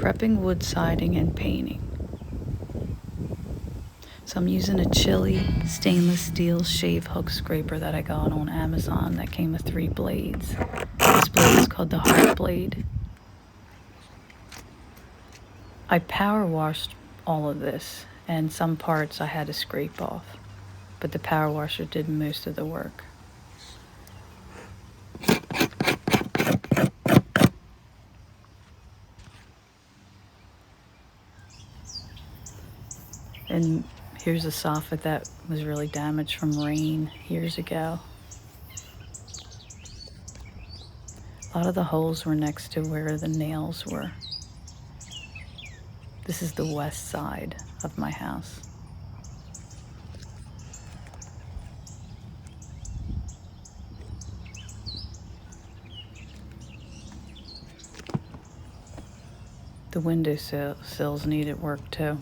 prepping wood siding and painting. So I'm using a Chili stainless steel shave hook scraper that I got on Amazon that came with 3 blades. This blade is called the Heart Blade. I power washed all of this, and some parts I had to scrape off, but the power washer did most of the work. And here's a soffit that was really damaged from rain years ago. A lot of the holes were next to where the nails were. This is the west side of my house. The window sills needed work too.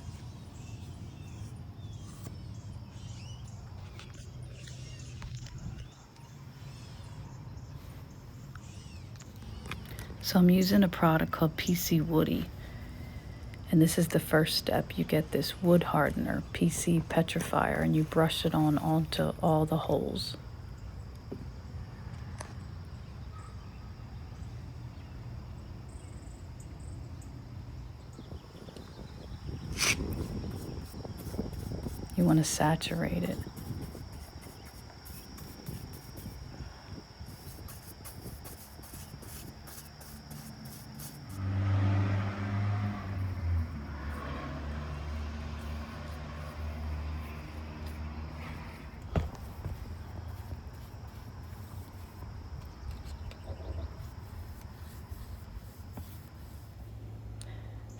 So I'm using a product called PC Woody. And this is the first step. You get this wood hardener, PC petrifier, and you brush it onto all the holes. You want to saturate it.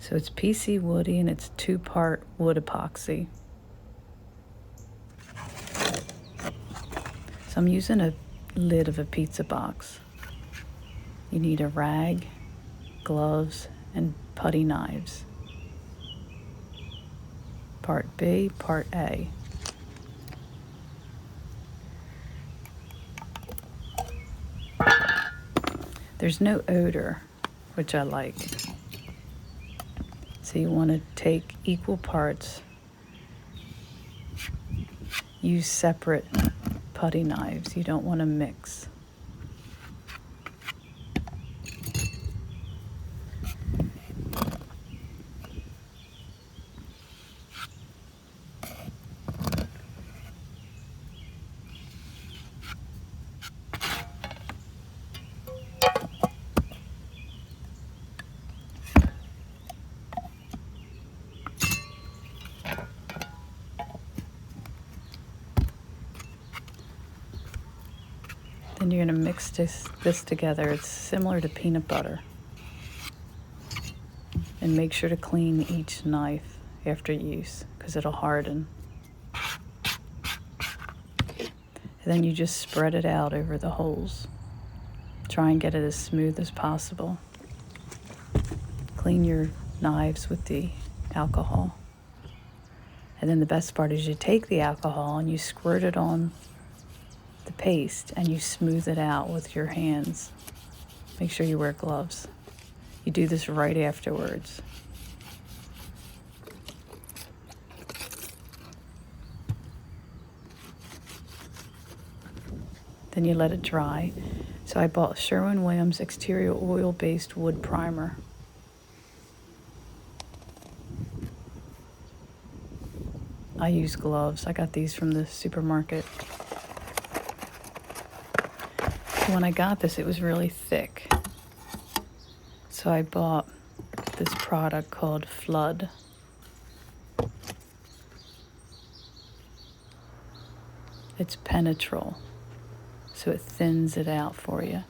So it's PC Woody and it's 2-part wood epoxy. So I'm using a lid of a pizza box. You need a rag, gloves, and putty knives. Part B, Part A. There's no odor, which I like. So you want to take equal parts. Use separate putty knives. You don't want to mix. Then you're going to mix this together. It's similar to peanut butter. And make sure to clean each knife after use because it'll harden. And then you just spread it out over the holes. Try and get it as smooth as possible. Clean your knives with the alcohol. And then the best part is you take the alcohol and you squirt it on the paste and you smooth it out with your hands. Make sure you wear gloves. You do this right afterwards. Then you let it dry. So I bought Sherwin Williams exterior oil-based wood primer. I use gloves. I got these from the supermarket. When I got this, it was really thick. So I bought this product called Flood. It's Penetrol, so it thins it out for you.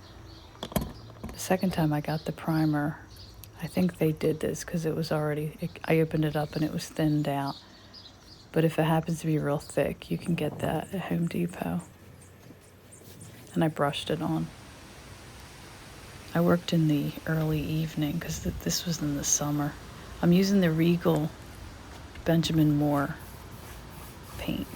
The second time I got the primer, I think they did this because it was I opened it up and it was thinned out. But if it happens to be real thick, you can get that at Home Depot. And I brushed it on. I worked in the early evening because this was in the summer. I'm using the Regal Benjamin Moore paint.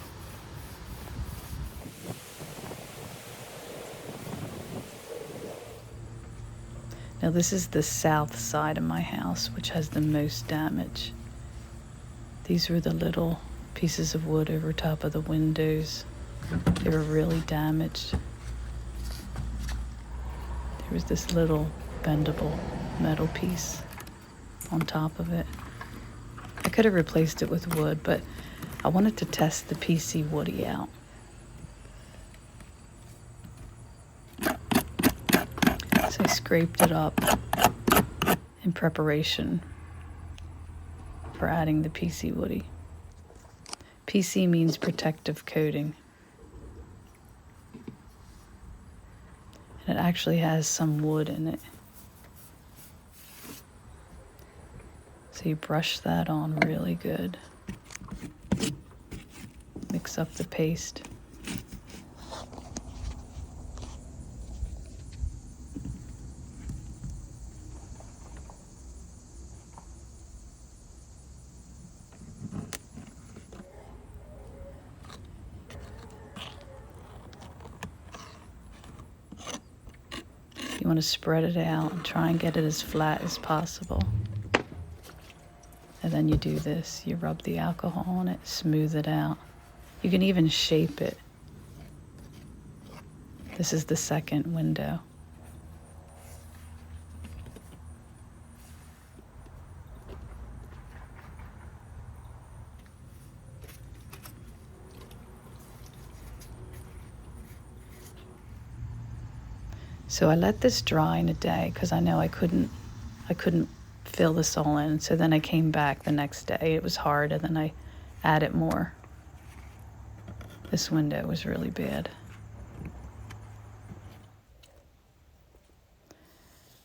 Now Now this is the south side of my house, which has the most damage. These were the little pieces of wood over top of the windows. They were really damaged. There was this little bendable metal piece on top of it. I could have replaced it with wood, but I wanted to test the PC woody out. So I scraped it up in preparation for adding the PC woody. PC means protective coating. And it actually has some wood in it. So you brush that on really good. Mix up the paste. You want to spread it out and try and get it as flat as possible. And then you do this. You rub the alcohol on it, smooth it out. You can even shape it. This is the second window. So I let this dry in a day because I know I couldn't fill this all in. So then I came back the next day. It was hard, and then I added more. This window was really bad.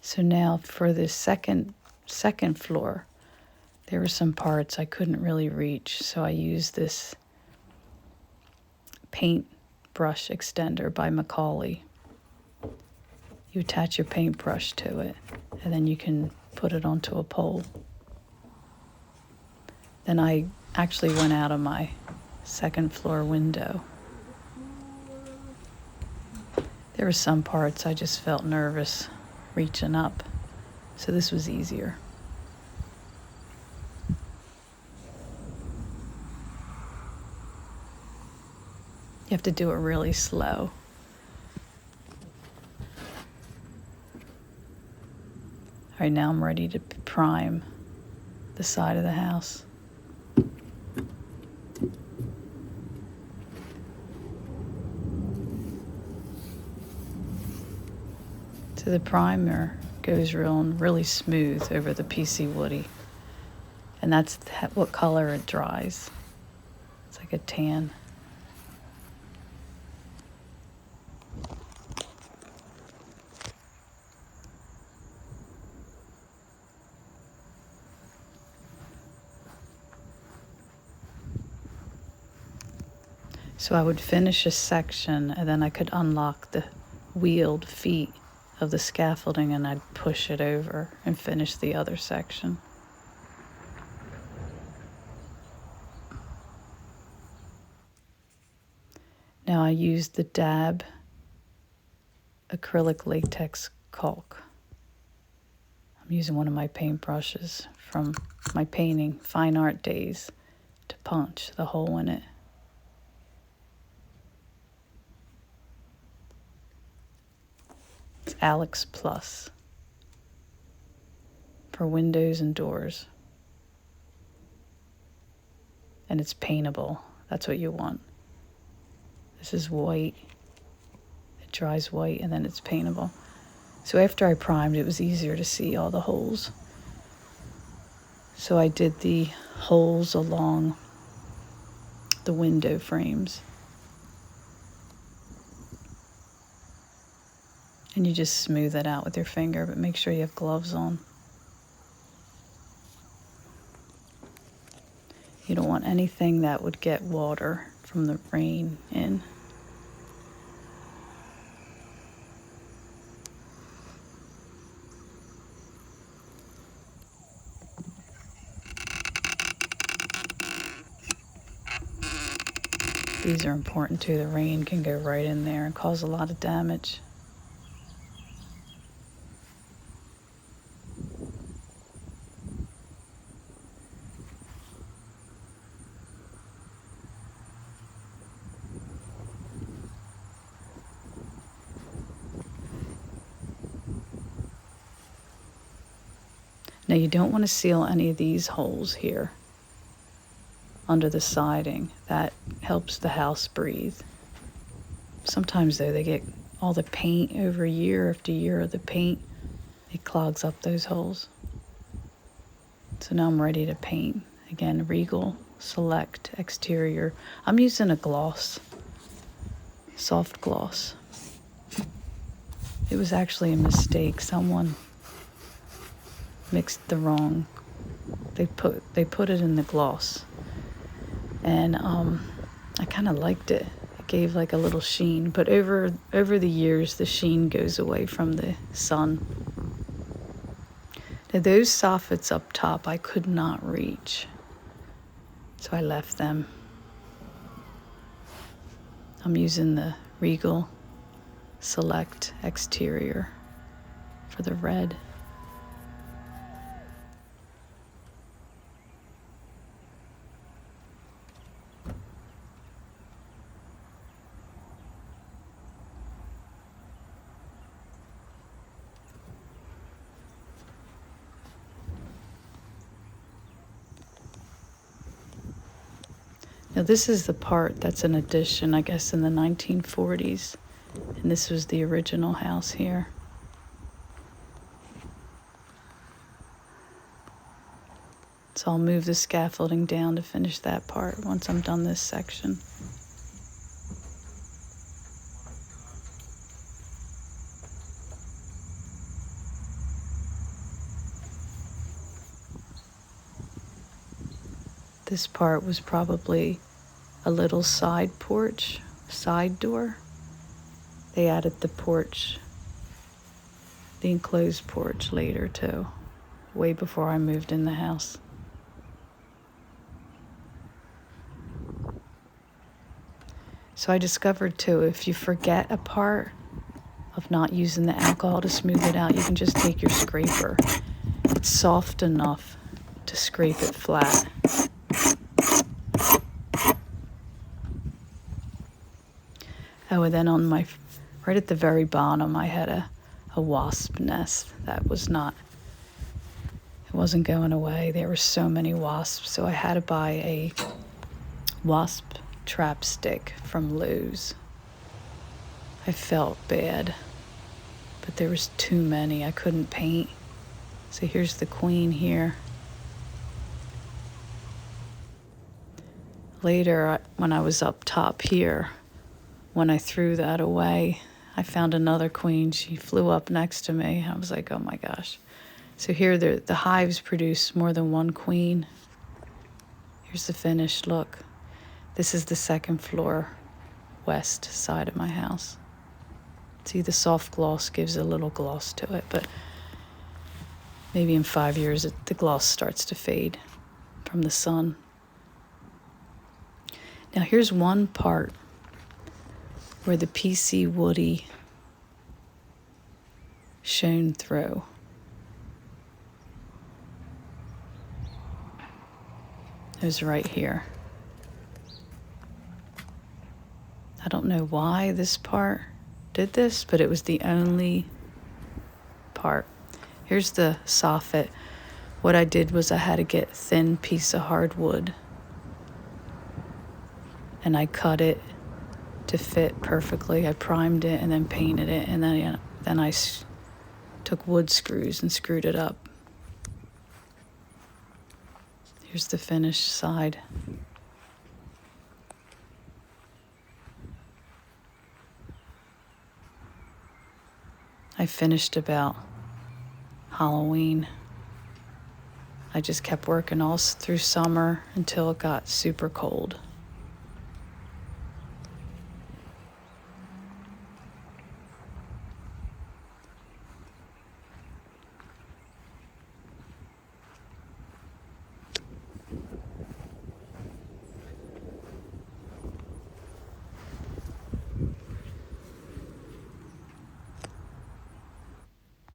So now for the second floor, there were some parts I couldn't really reach. So I used this paint brush extender by Macaulay. You attach your paintbrush to it, and then you can put it onto a pole. Then I actually went out of my second floor window. There were some parts I just felt nervous reaching up, so this was easier. You have to do it really slow. All right, now I'm ready to prime the side of the house. So the primer goes really smooth over the PC woody. And that's what color it dries. It's like a tan. So I would finish a section, and then I could unlock the wheeled feet of the scaffolding, and I'd push it over and finish the other section. Now I used the dab acrylic latex caulk. I'm using one of my paintbrushes from my painting fine art days to punch the hole in it. It's Alex Plus for windows and doors. And it's paintable. That's what you want. This is white. It dries white, and then it's paintable. So after I primed, it was easier to see all the holes. So I did the holes along the window frames. And you just smooth it out with your finger, but make sure you have gloves on. You don't want anything that would get water from the rain in. These are important too. The rain can go right in there and cause a lot of damage. Now you don't want to seal any of these holes here under the siding. That helps the house breathe. Sometimes though, they get all the paint over year after year of the paint. It clogs up those holes. So now I'm ready to paint. Again, Regal Select Exterior. I'm using a gloss, soft gloss. It was actually a mistake. Someone mixed the wrong. They put it in the gloss, and I kind of liked it. It gave like a little sheen, but over the years, the sheen goes away from the sun. Now those soffits up top, I could not reach, so I left them. I'm using the Regal Select Exterior for the red. Now this is the part that's an addition, I guess, in the 1940s. And this was the original house here. So I'll move the scaffolding down to finish that part once I'm done this section. This part was probably a little side porch, side door. They added the porch, the enclosed porch later too, way before I moved in the house. So I discovered too, if you forget a part of not using the alcohol to smooth it out, you can just take your scraper. It's soft enough to scrape it flat. Oh, and then on my, right at the very bottom, I had a wasp nest that was not, it wasn't going away. There were so many wasps, so I had to buy a wasp trap stick from Lowe's. I felt bad, but there was too many. I couldn't paint. So here's the queen here. Later, when I was up top here, when I threw that away, I found another queen. She flew up next to me. I was like, oh my gosh. So here the hives produce more than one queen. Here's the finished look. This is the second floor, west side of my house. See, the soft gloss gives a little gloss to it, but maybe in 5 years the gloss starts to fade from the sun. Now here's one part where the PC woody shone through. It was right here. I don't know why this part did this, but it was the only part. Here's the soffit. What I did was I had to get a thin piece of hardwood, and I cut it to fit perfectly. I primed it and then painted it, and then I took wood screws and screwed it up. Here's the finished side. I finished about Halloween. I just kept working all through summer until it got super cold.